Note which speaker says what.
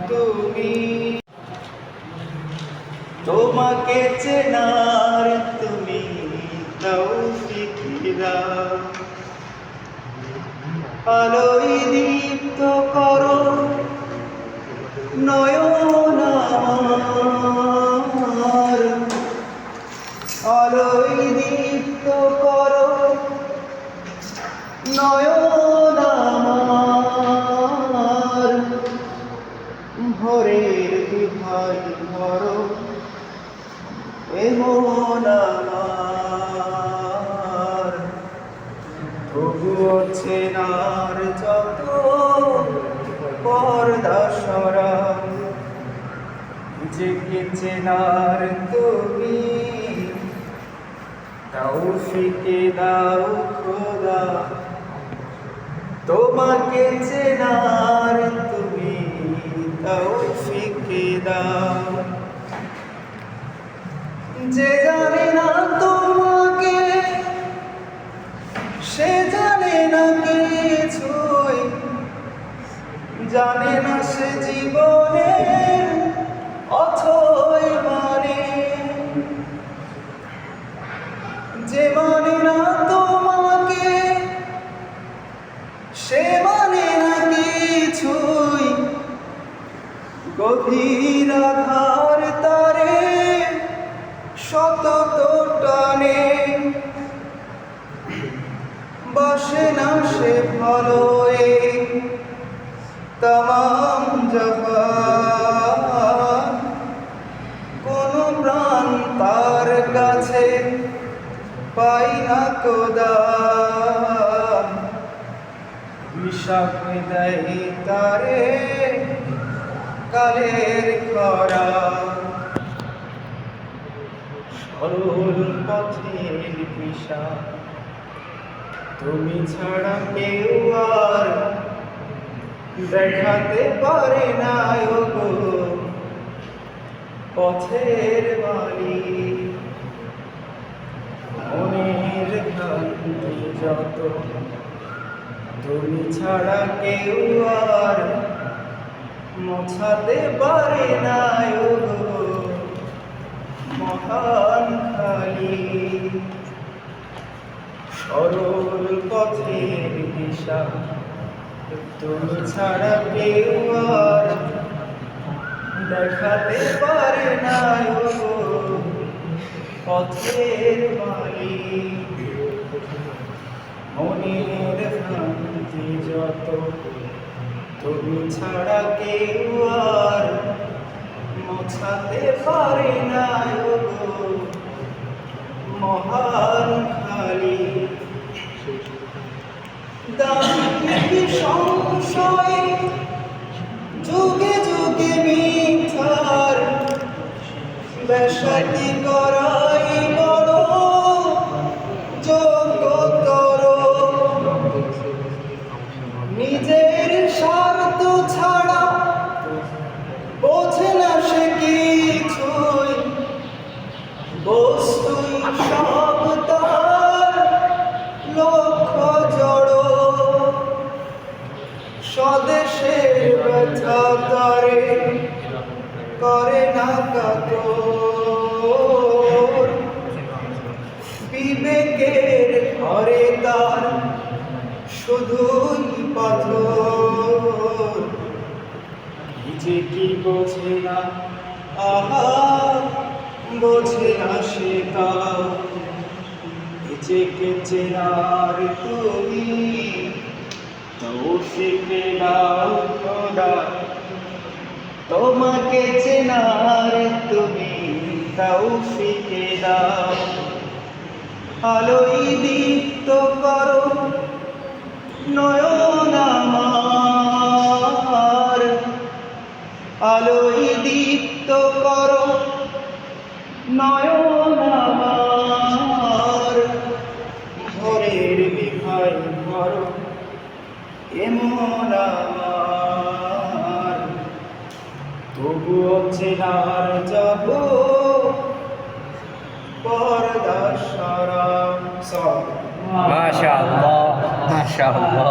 Speaker 1: তুমি, তোমাকে চেনার তুমি তৌফিক দাও। আলোয় দীপ্ত করো নয়ন আমার, আলোয় দীপ্ত করো নয়ন আমার। ভোরের বিভাই ভরো এমন আমার, তবুও চেনার যত পর্দা সরা, জেগে চেনার তুমি তৌফিকে দাও খোদা। তোমাকে চেনার তুমি তৌফিকে দাও। যে জানে না তোমাকে সে জানে না কিছুই, জানে না সে জীবনের অথই মানে। যে মানে না তোমাকে সে মানে না কিছুই, গভীর আধার তারে শতত টানে। বসে না সে ভালো তামাম জাহান, কোন প্রাণ তার কাছে পাই না কোদা। বিষাক দেয় তারে কালের খরা, সরল পথের দিশা তুমি ছাড়া কেউ আর দেখাতে পারে না গো পথের বাড়ি। মনের ভ্রান্তি যত তুমি ছাড়া কেউ আর মোছাতে পারে না গো মহান খালি। সরল পথের দিশা তুমি ছাড়া কেউ আর দেখাতে পারে না গো পথের মালিক। মনের ভ্রান্তি যত তুমি ছাড়া কেউ আর মোছাতে পারে না গো মহান খালি। দামি সংশয় যুগে যুগে মিথ্যার বেশাতি করাই বড় যোগ্যতর। নিজের স্বার্থ ছাড়া বোঝে না সে কিছুই, বস্তুই সব তার লক্ষ্য জড়। স্বদেশের ব্যথা তারে করে না কাতর, বিবেকের ঘরে তার শুধুই পাথর। যে কি বোঝে না আহা বোঝে না সে তা, নিজেকে চেনার তুমি তৌফিকে দাও খোদা। তোমাকে চেনার তুমি তৌফিকে দাও। আলোয় দীপ্ত করো নয়ন আমার, আলোয় দীপ্ত করো নয়ন আমার। ভোরের বিভাই ভরো এমন আমার, তবুও চেনার যাব পর্দা সরা।
Speaker 2: মাশাআল্লাহ মাশাআল্লাহ।